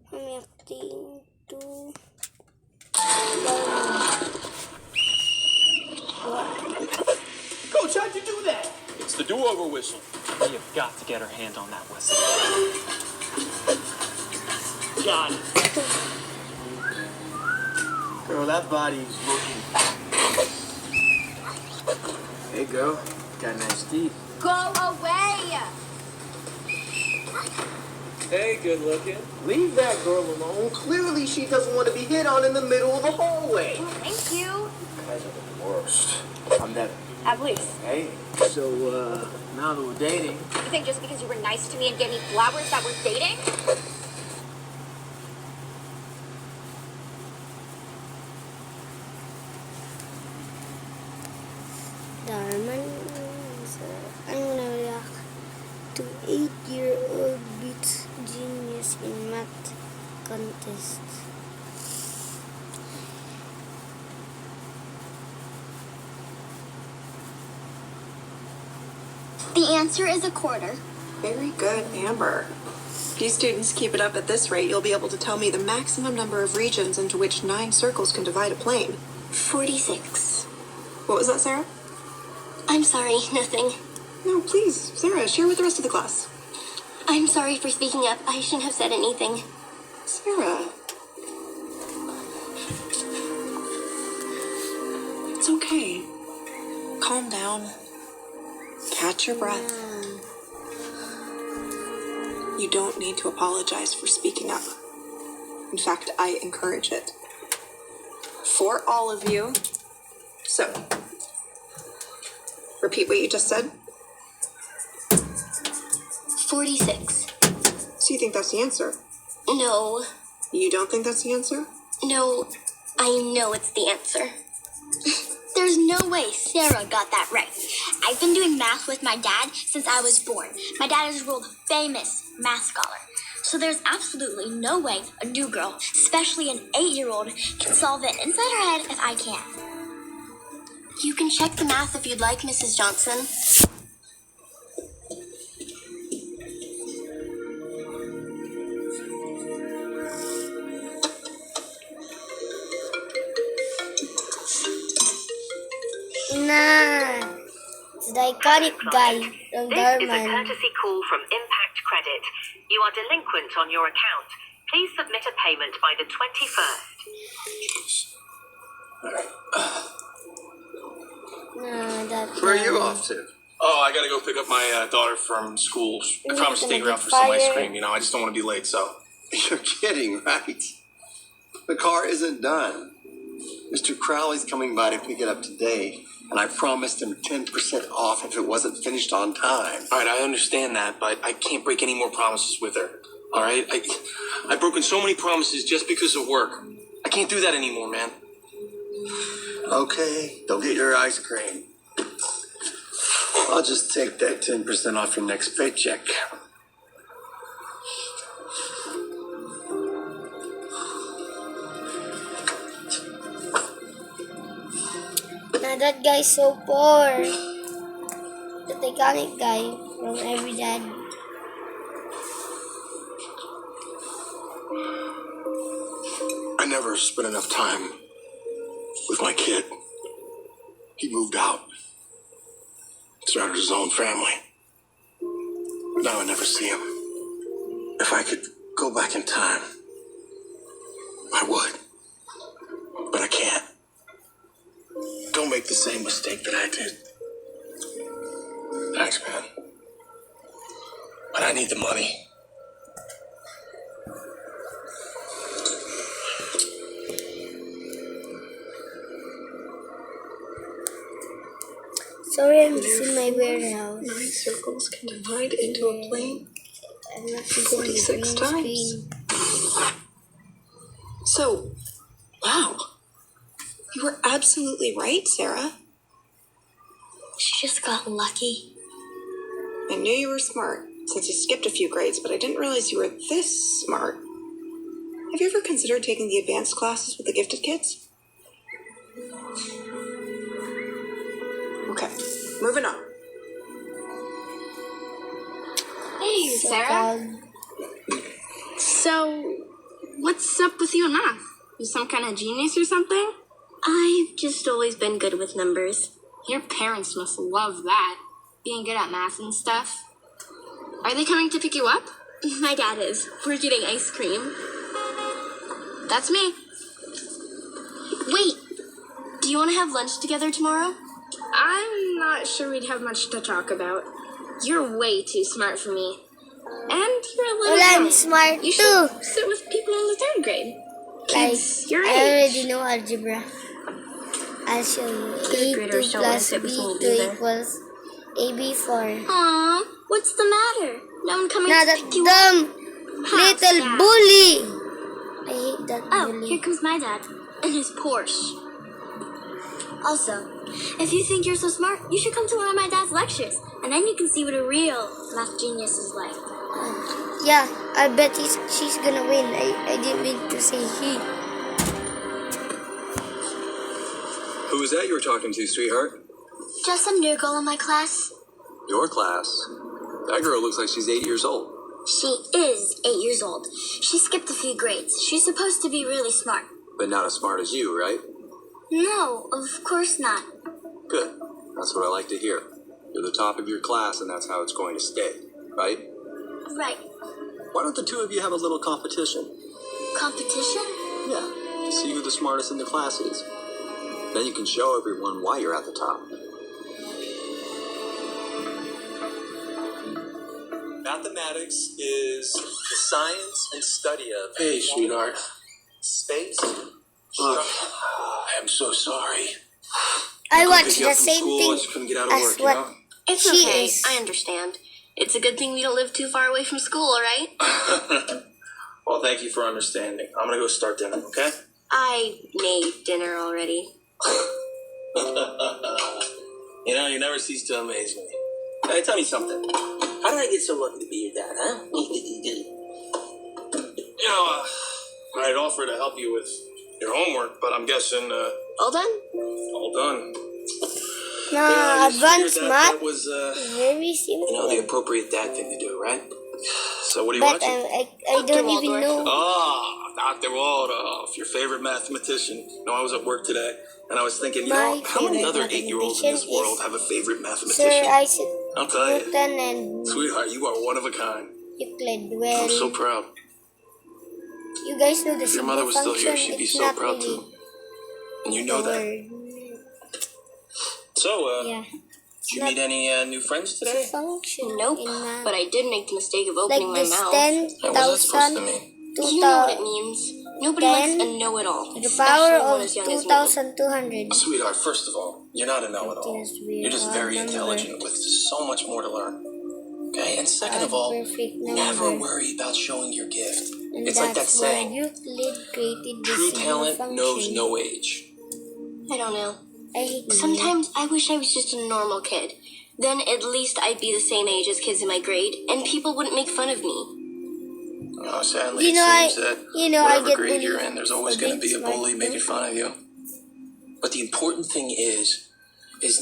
connecting to Coach, how'd you do that? It's the do-over whistle. We have got to get our hand on that whistle. Got it. Girl, that body's looking. Hey, girl. Got nice teeth. Go away! Hey, good looking. Leave that girl alone. Clearly, she doesn't want to be hit on in the middle of the hallway. Thank you. You guys are the worst. I'm Devin. At least. Hey. So, now that we're dating. You think just because you were nice to me and gave me flowers that we're dating? Dharman ang react to 8-year-old beats genius in math contest. The answer is a quarter. Very good, Amber. If you students keep it up at this rate, you'll be able to tell me the maximum number of regions into which 9 circles can divide a plane. 46. What was that, Sarah? I'm sorry, nothing. No, please, Sarah, share with the rest of the class. I'm sorry for speaking up. I shouldn't have said anything. Sarah. It's okay. Calm down. Catch your breath. You don't need to apologize for speaking up. In fact, I encourage it. For all of you. So, repeat what you just said. 46. So you think that's the answer? No. You don't think that's the answer? No. I know it's the answer. There's no way Sarah got that right. I've been doing math with my dad since I was born. My dad is a world famous math scholar. So there's absolutely no way a new girl, especially an 8-year-old, can solve it inside her head if I can. You can check the math if you'd like, Mrs. Johnson. Nah, it's the iconic guy from This is a Dharman. courtesy call from Impact Credit. You are delinquent on your account. Please submit a payment by the 21st. Nah, that Where are you guy. off to? Oh, I gotta go pick up my daughter from school. I Is promised it to take her gonna out be for some ice fire? cream. I just don't want to be late, so. You're kidding, right? The car isn't done. Mr. Crowley's coming by to pick it up today, and I promised him 10% off if it wasn't finished on time. All right, I understand that, but I can't break any more promises with her. All right? I've broken so many promises just because of work. I can't do that anymore, man. Okay, go get your ice cream. I'll just take that 10% off your next paycheck. Nah, that guy's so poor. That iconic guy from every dad. I never spent enough time with my kid. He moved out, started his own family. Now I never see him. If I could go back in time, I would. But I can't. Don't make the same mistake that I did. Thanks, man. But I need the money. Sorry, I'm just in my warehouse. 9 circles can divide into a plane I'm not using the 46 green times. screen. So, wow. You were absolutely right, Sarah. She just got lucky. I knew you were smart since you skipped a few grades, but I didn't realize you were this smart. Have you ever considered taking the advanced classes with the gifted kids? Okay, moving on. Hey, So Sarah. called So, what's up with you in math? You some kind of genius or something? I've just always been good with numbers. Your parents must love that, being good at math and stuff. Are they coming to pick you up? My dad is. We're getting ice cream. That's me. Wait, do you want to have lunch together tomorrow? I'm not sure we'd have much to talk about. You're way too smart for me. And you're a little Well, I'm young. smart You too. should sit with people in the 3rd grade. Like, Kids your I age. already know algebra. I'll show you. Third graders A2 don't wanna plus sit with me B2 either. equals AB4. Aw, what's the matter? No one coming Now to that pick you up? dumb little Dad. bully. I hate that Oh, bully. here comes my dad in his Porsche. Also, if you think you're so smart, you should come to one of my dad's lectures, and then you can see what a real math genius is like. Yeah, I bet she's gonna win. I didn't mean to say he. Who was that you were talking to, sweetheart? Just some new girl in my class. Your class? That girl looks like she's 8 years old. She is 8 years old. She skipped a few grades. She's supposed to be really smart. But not as smart as you, right? No, of course not. Good. That's what I like to hear. You're the top of your class, and that's how it's going to stay, right? Right. Why don't the two of you have a little competition? Competition? Yeah, to see who the smartest in the class is. Then you can show everyone why you're at the top. Mathematics is the science and study of... Hey, sweetheart. Space. Look, I'm so sorry. I watched Pick you the up from same school, I thing just couldn't get out of as work, what you know? It's she okay. is. I understand. It's a good thing we don't live too far away from school, right? Well, thank you for understanding. I'm gonna go start dinner, okay? I made dinner already. You know, you never cease to amaze me. Hey, tell me something. How did I get so lucky to be your dad, huh? You know, I'd offer to help you with your homework, but I'm guessing, All done? all done. No, I just advanced figured math that was, very simple. you know, the appropriate dad thing to do, right? So what are you But watching? I don't even know. Oh, Dr. Waldorf, your favorite mathematician. No, I was at work today, and I was thinking, you My know, how many favorite other 8-year-olds in this mathematician world is have a favorite Sir mathematician? Isaac I'll tell you. Newton and Sweetheart, you are one of a kind. Euclid. I'm Well, so proud. you guys know the If your simple mother was still function. here, she'd be It's so not proud really too. And you know the that. word. So, Yeah. did you meet any new friends It's a today? function Nope. in math. But I did make the mistake of Like opening my this mouth. Hey, what's that supposed to mean? You know what it 2000 means. Nobody likes 10 a know-it-all. to the power especially one of as young as me. 2200. Sweetheart, first of all, you're not a know-it-all. Yes, You're just very intelligent with so much more to learn. Okay? And second of all, Perfect never number. worry about showing your gift. And It's like that that's why saying, Euclid created the true simple talent function. knows no age. I don't know. I hate math. Sometimes I wish I was just a normal kid. Then at least I'd be the same age as kids in my grade, and people wouldn't make fun of me. You know, sadly, You know, it seems that I whatever get grade you're bullied in, there's for always going to being be a smart bully too. making fun of you. But the important thing is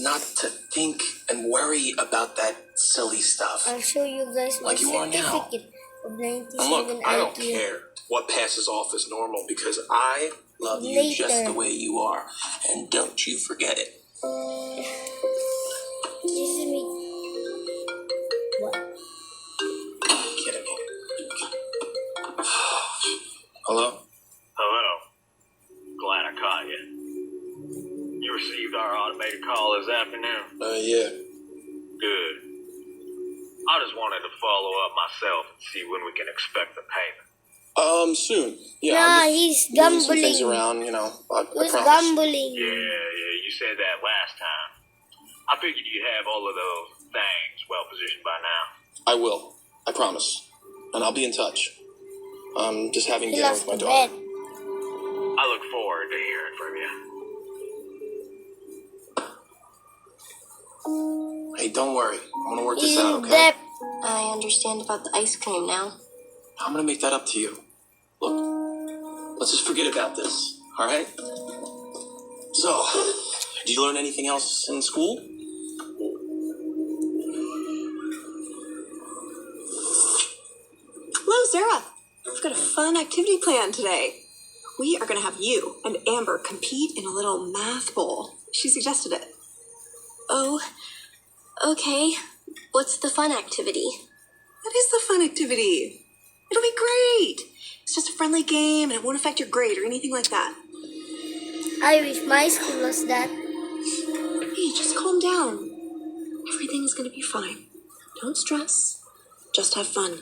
not to think and worry about that silly stuff. I'll show you guys my Like you are now. certificate of 97 And look, I don't IQ. care what passes off as normal because I love you just Later. the way you are. And don't you forget it. This is me. What? Kidding me. Hello? Hello. Glad I caught you. You received our automated call this afternoon? Yeah. Good. I just wanted to follow up myself and see when we can expect the payment. Soon. Yeah, Nah, I'm just he's moving some things gambling. around, you know. I Who's promise. gambling? Yeah, you said that last time. I figured you'd have all of those things well positioned by now. I will. I promise. And I'll be in touch. I'm just having He dinner lost with my the daughter. bet. I look forward to hearing from you. Hey, don't worry. I'm gonna work He's this out, in okay? debt. I understand about the ice cream now. I'm gonna make that up to you. Look, let's just forget about this, alright? So, did you learn anything else in school? Hello, Sarah. got a fun activity planned today. We are going to have you and Amber compete in a little math bowl. She suggested it. Oh, okay. What's the fun activity? What is the fun activity? It'll be great. It's just a friendly game and it won't affect your grade or anything like that. I wish my school was that. Hey, just calm down. Everything's going to be fine. Don't stress. Just have fun.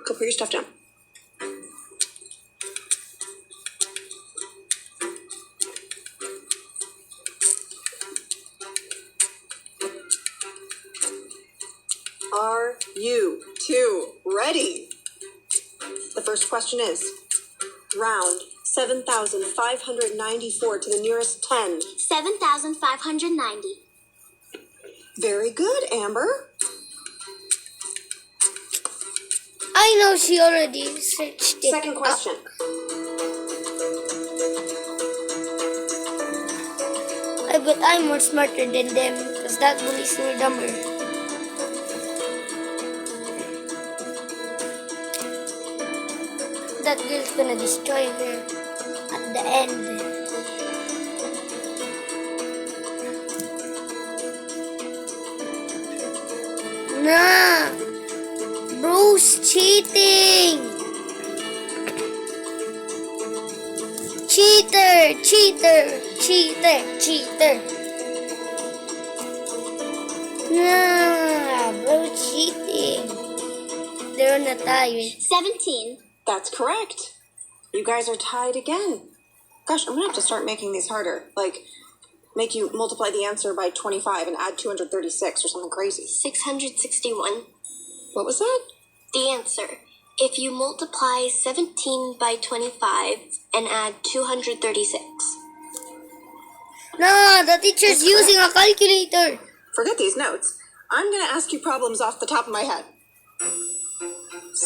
Go put your stuff down. Are you two ready? The first question is, round 7,594 to the nearest 10. 7,590. Very good, Amber. I know she already searched it. Second question. I bet I'm more smarter than them because that bully's more dumber. That girl's gonna destroy her at the end. Nah! Bruce cheating! Cheater! Cheater! Cheater! Cheater! Nah! Bro cheating! They're not tayo. 17. That's correct. You guys are tied again. Gosh, I'm gonna have to start making these harder. Like, make you multiply the answer by 25 and add 236 or something crazy. 661. What was that? The answer. If you multiply 17 by 25 and add 236. No, the teacher's using a calculator. Forget these notes. I'm gonna ask you problems off the top of my head.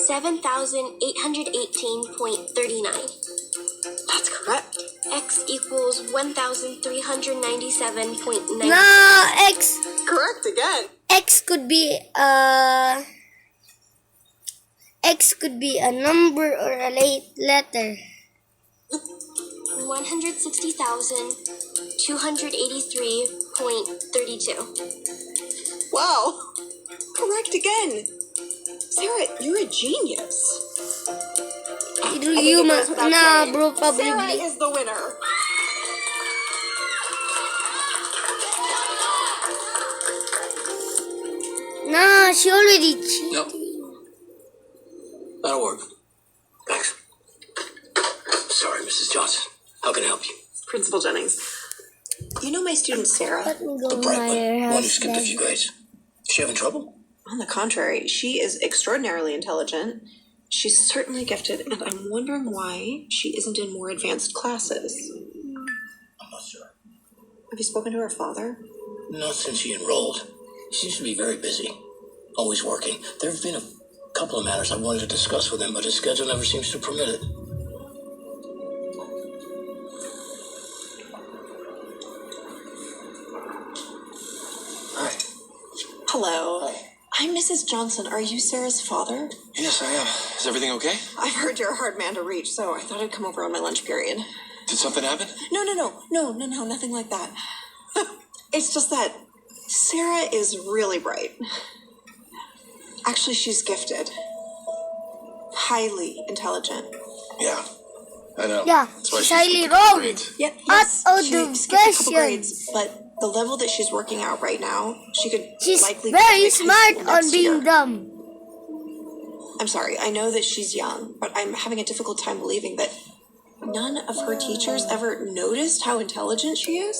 7,818.39. That's correct. X equals 1,397.9. No, X. Correct again. X could be a number or a letter. 160,283.32. Wow. Correct again. Sarah, you're a genius. Nah, bro, probably. Sarah is the winner. Nah, she already cheated. No. That'll work. Thanks. Sorry, Mrs. Johnson. How can I help you? Principal Jennings. You know my student Sarah? Let me go The to bright my one. One who skipped a house. few grades. Is she having trouble? On the contrary, she is extraordinarily intelligent. She's certainly gifted, and I'm wondering why she isn't in more advanced classes. I'm not sure. Have you spoken to her father? Not since he enrolled. He seems to be very busy. Always working. There have been a couple of matters I wanted to discuss with him, but his schedule never seems to permit it. Hi. Hello. Hi. I'm Mrs. Johnson. Are you Sarah's father? Yes, I am. Is everything okay? I've heard you're a hard man to reach, so I thought I'd come over on my lunch period. Did something happen? No, nothing like that. It's just that Sarah is really bright. Actually, she's gifted. Highly intelligent. Yeah. I know. Yeah, That's why she's she's highly skipped wrong. grades. Yep, Out yes, of she the skipped a couple question. grades, but the level that she's working out right now, she could She's likely very graduate high smart school on next being year. dumb. I'm sorry, I know that she's young, but I'm having a difficult time believing that none of her teachers ever noticed how intelligent she is.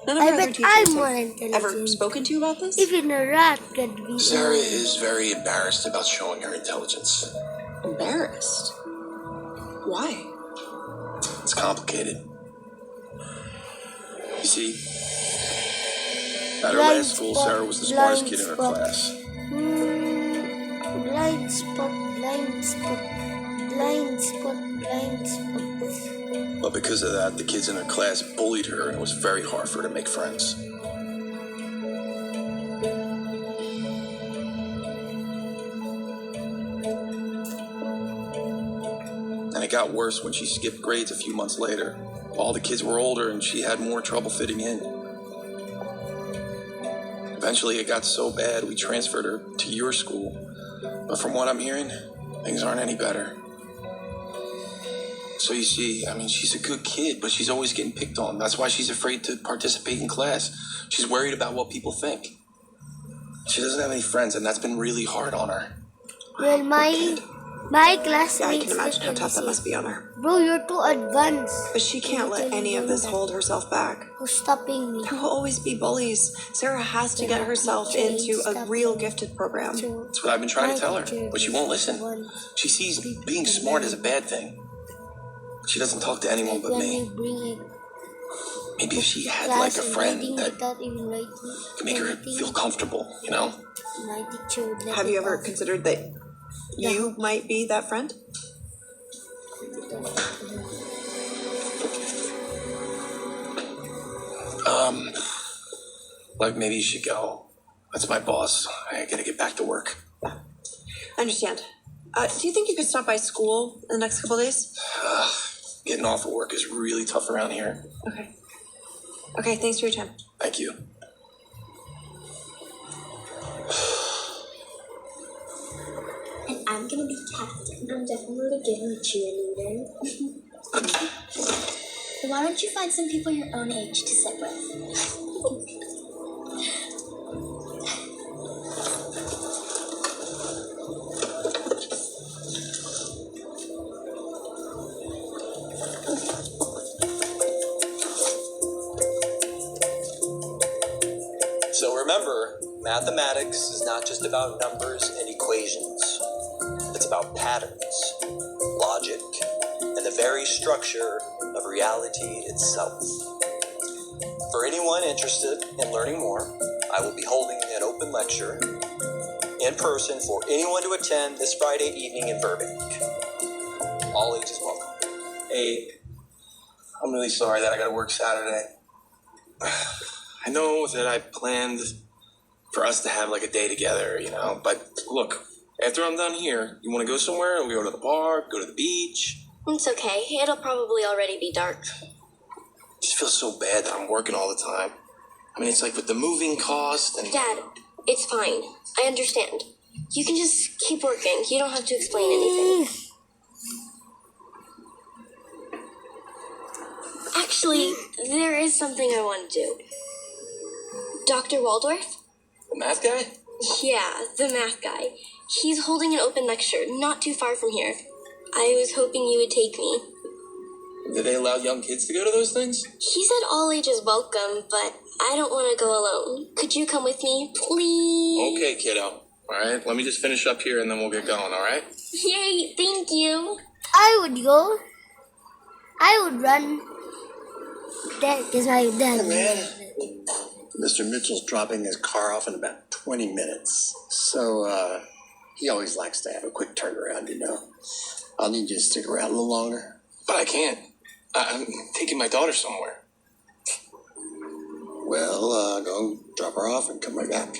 None of I her other bet teachers I'm have more ever intelligent. spoken to you about this? Even a rat could be. Sarah is very embarrassed about showing her intelligence. Embarrassed. Why? It's complicated. You see, at her Blind last school, spot, Sarah was the smartest blind kid in her spot. class. Blind spot, blind spot, blind spot, blind spot. But because of that, the kids in her class bullied her, and it was very hard for her to make friends. it got worse when she skipped grades a few months later. All the kids were older and she had more trouble fitting in. Eventually it got so bad we transferred her to your school. But from what I'm hearing, things aren't any better. So you see, I mean, she's a good kid, but she's always getting picked on. That's why she's afraid to participate in class. She's worried about what people think. She doesn't have any friends, and that's been really hard on her. Well, my classmates. Yeah, I can imagine how tough that must be on her. Bro, you're too advanced. But she can't let any of this hold herself back. Who's stopping me? There will always be bullies. Sarah has to get herself into a real gifted program. That's what I've been trying to tell her, but she won't listen. She sees being smart as a bad thing. She doesn't talk to anyone but me. Maybe if she had like a friend that could make her feel comfortable, you know? Have you ever considered that you might be that friend? Like maybe you should go. That's my boss. I gotta get back to work. I understand. Do you think you could stop by school in the next couple of days? Getting off of work is really tough around here. Okay. Okay, thanks for your time. Thank you. And I'm gonna be captain. I'm definitely giving a cheerleader. Why don't you find some people your own age to sit with? So remember, mathematics is not just about numbers and equations. It's about patterns, logic, and the very structure of reality itself. For anyone interested in learning more, I will be holding an open lecture in person for anyone to attend this Friday evening in Burbank. All ages welcome. Hey, I'm really sorry that I gotta work Saturday. I know that I planned for us to have like a day together, you know, but look, after I'm done here, you want to go somewhere? We go to the park, go to the beach. It's okay. It'll probably already be dark. I just feel so bad that I'm working all the time. I mean, it's like with the moving cost and... Dad, it's fine. I understand. You can just keep working. You don't have to explain anything. Actually, there is something I want to do. Dr. Waldorf? The math guy? Yeah, the math guy. He's holding an open lecture not too far from here. I was hoping you would take me. Do they allow young kids to go to those things? He said all ages welcome, but I don't want to go alone. Could you come with me, please? Okay, kiddo. All right, let me just finish up here and then we'll get going, all right? Yay, thank you. I would go. I would run. That is my dad. Man, Mr. Mitchell's dropping his car off in about 20 minutes. So, he always likes to have a quick turnaround, you know. I'll need you to stick around a little longer. But I can't. I'm taking my daughter somewhere. Well, go and drop her off and come right back.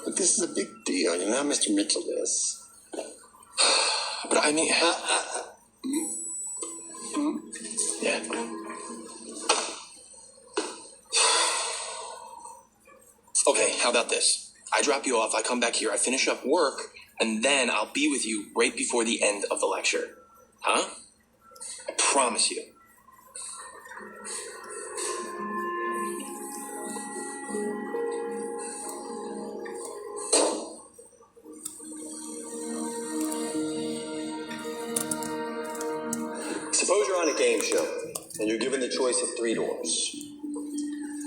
But this is a big deal, you know how Mr. Mitchell is. But I mean... Yeah. Okay, how about this? I drop you off, I come back here, I finish up work, and then I'll be with you right before the end of the lecture. Huh? I promise you. Suppose you're on a game show, and you're given the choice of 3 doors.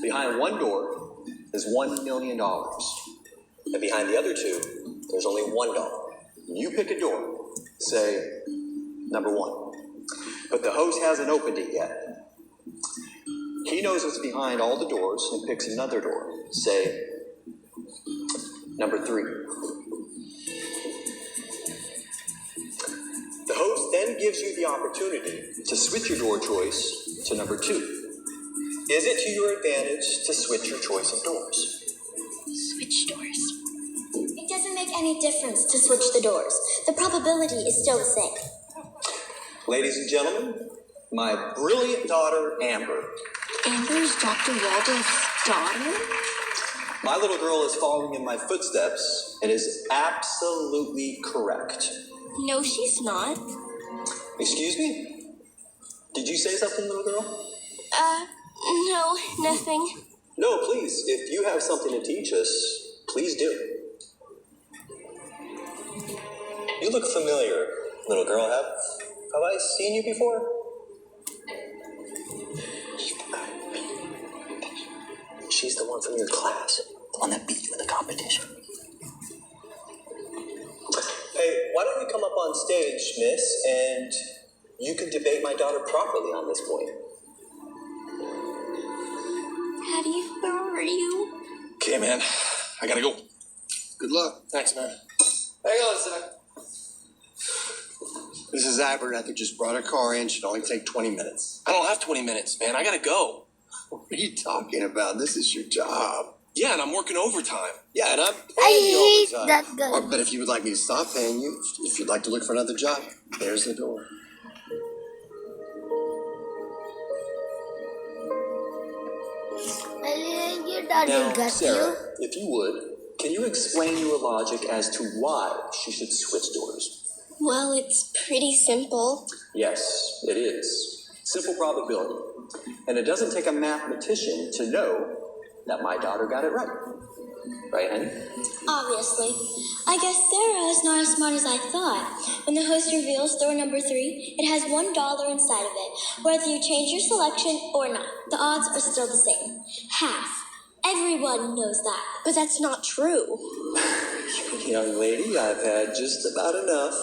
Behind one door is $1 million. And behind the other 2, there's only $1. You pick a door, say, number 1. But the host hasn't opened it yet. He knows what's behind all the doors and picks another door, say, number 3. The host then gives you the opportunity to switch your door choice to number 2. Is it to your advantage to switch your choice of doors? Switch doors. It doesn't make any difference to switch the doors. The probability is still the same. Ladies and gentlemen, my brilliant daughter, Amber. Amber's Dr. Waldorf's daughter? My little girl is following in my footsteps and is absolutely correct. No, she's not. Excuse me? Did you say something, little girl? No, nothing. No, please. If you have something to teach us, please do. You look familiar, little girl. Have I seen you before? She's the one from your class, the one that beat you in the competition. Hey, why don't you come up on stage, miss, and you can debate my daughter properly on this point. Daddy, where are you? Okay, man. I gotta go. Good luck. Thanks, man. Hang on a sec. Mrs. Abernathy just brought her car in. Should only take 20 minutes. I don't have 20 minutes, man. I gotta go. What are you talking about? This is your job. Yeah, and I'm working overtime. Yeah, and I'm paying I you hate overtime. that guy. But if you would like me to stop paying you, if you'd like to look for another job, there's the door. Your dad Now, will get Sarah, you. if you would, can you explain your logic as to why she should switch doors? Well, it's pretty simple. Yes, it is. Simple probability. And it doesn't take a mathematician to know that my daughter got it right. Right, honey? Obviously. I guess Sarah is not as smart as I thought. When the host reveals door number 3, it has $1 inside of it. Whether you change your selection or not, the odds are still the same. Half. Everyone knows that. But that's not true. Young lady, I've had just about enough.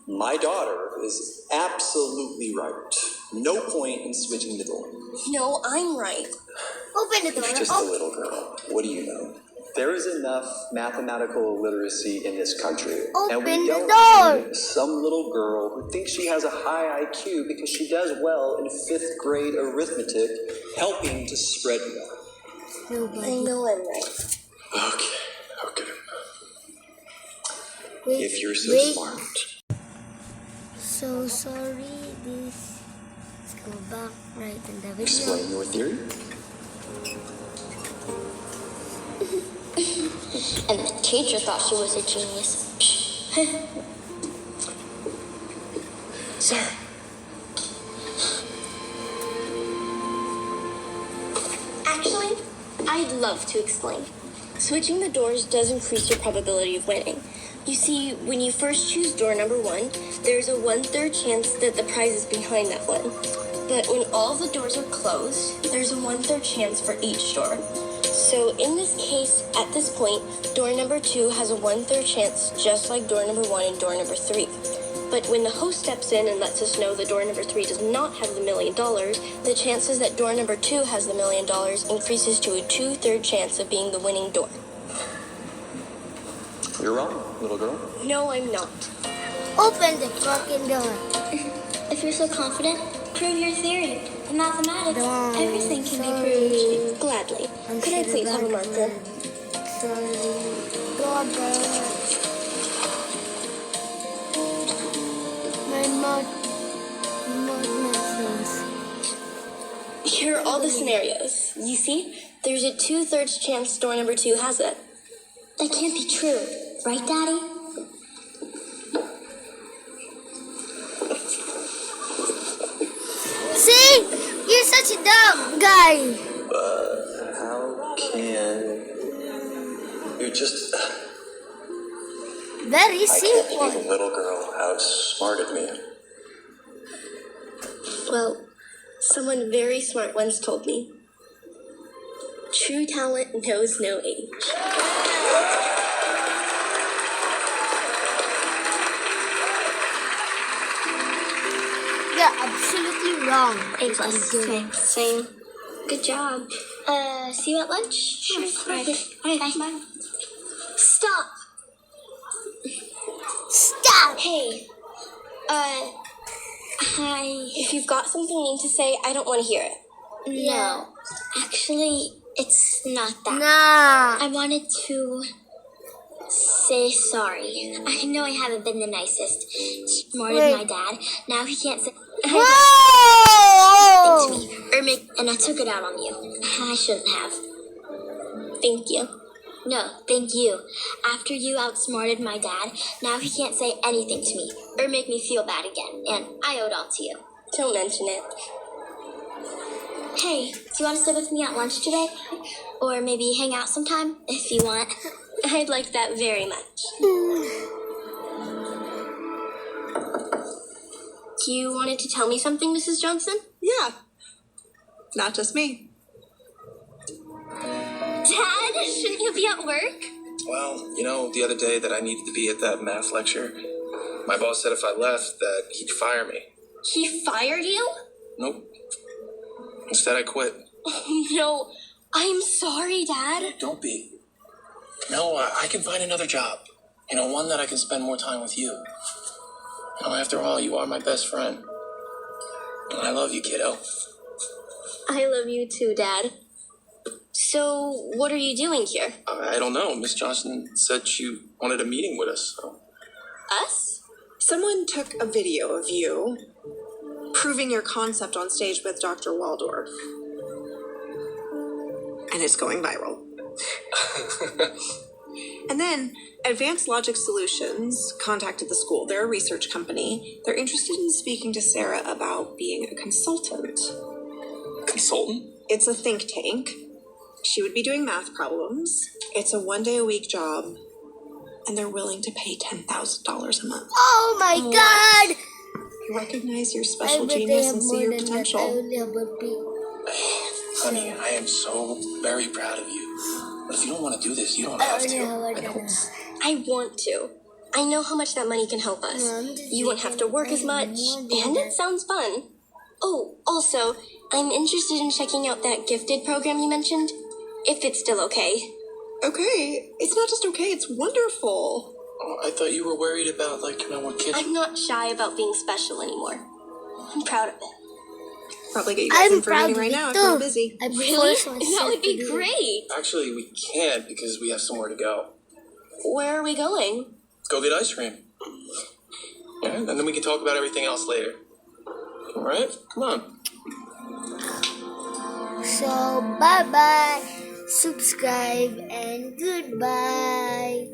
My daughter is absolutely right. No point in switching the door. No, I'm right. Open the door. You're just a little girl. What do you know? There is enough mathematical literacy in this country. And we Open the don't door. need some little girl who thinks she has a high IQ because she does well in 5th grade arithmetic, helping to spread more. Nobody. I know I'm right. Okay. Wait, If you're so wait. smart. So sorry, this. Let's go back right in the video. Explain your theory. And the teacher thought she was a genius. Sarah. Actually, I'd love to explain. Switching the doors does increase your probability of winning. You see, when you first choose door number 1, there's a 1/3 chance that the prize is behind that one. But when all the doors are closed, there's a 1/3 chance for each door. So in this case, at this point, door number 2 has a 1/3 chance, just like door number 1 and door number 3. But when the host steps in and lets us know that door number 3 does not have the $1 million, the chances that door number 2 has the $1 million increases to a 2/3 chance of being the winning door. You're wrong, little girl. No, I'm not. Open the fucking door. If you're so confident, prove your theory. In mathematics, No, everything can sorry. be proved. Gladly. I'm Could I sorry please have a about marker? that. Sorry. Daughter. My mouth messes. Here are all the scenarios. You see? There's a 2/3 chance door number 2 has it. That can't be true. Right, Daddy? See? You're such a dumb guy. How can you just... Very I can't believe simple. a little girl outsmarted me. Well, someone very smart once told me, true talent knows no age. You're absolutely wrong. A plus. Okay, same. Good job. See you at lunch? Sure. Alright, bye. Stop! Stop! Hey, hi. If you've got something you need to say, I don't want to hear it. No. Actually, it's not that. Nah. I wanted to say sorry. I know I haven't been the nicest. Smarted Wait. my dad. Now he can't say... Whoa! To me, and I took it out on you. I shouldn't have. Thank you. No, thank you. After you outsmarted my dad, now he can't say anything to me or make me feel bad again, and I owe it all to you. Don't mention it. Hey, do you want to sit with me at lunch today? Or maybe hang out sometime, if you want. I'd like that very much. You wanted to tell me something, Mrs. Johnson? Yeah. Not just me. Dad, shouldn't you be at work? Well, the other day that I needed to be at that math lecture, my boss said if I left that he'd fire me. He fired you? Nope. Instead, I quit. No, I'm sorry, Dad. Don't be. No, I can find another job. One that I can spend more time with you. After all, you are my best friend. And I love you, kiddo. I love you too, Dad. So, what are you doing here? I don't know. Miss Johnson said she wanted a meeting with us. So. Us? Someone took a video of you proving your concept on stage with Dr. Waldorf. And it's going viral. And then Advanced Logic Solutions contacted the school. They're a research company. They're interested in speaking to Sarah about being a consultant. Consultant? It's a think tank. She would be doing math problems. It's a 1-day-a-week job. And they're willing to pay $10,000 a month. Oh my god! Recognize your special genius and see your potential. Honey, I am so very proud of you. But if you don't want to do this, you don't have to. I want to. I know how much that money can help us. You won't have to work as much, and it sounds fun. Oh, also, I'm interested in checking out that gifted program you mentioned, if it's still okay. Okay, it's not just okay, it's wonderful. Oh, I thought you were worried about, what kids... I'm not shy about being special anymore. I'm proud of it. Probably get you guys in for a meeting right now if you're busy. Really? That would be great. Actually, we can't because we have somewhere to go. Where are we going? Go get ice cream. Yeah, and then we can talk about everything else later. All right? Come on. So, bye-bye. Subscribe and goodbye.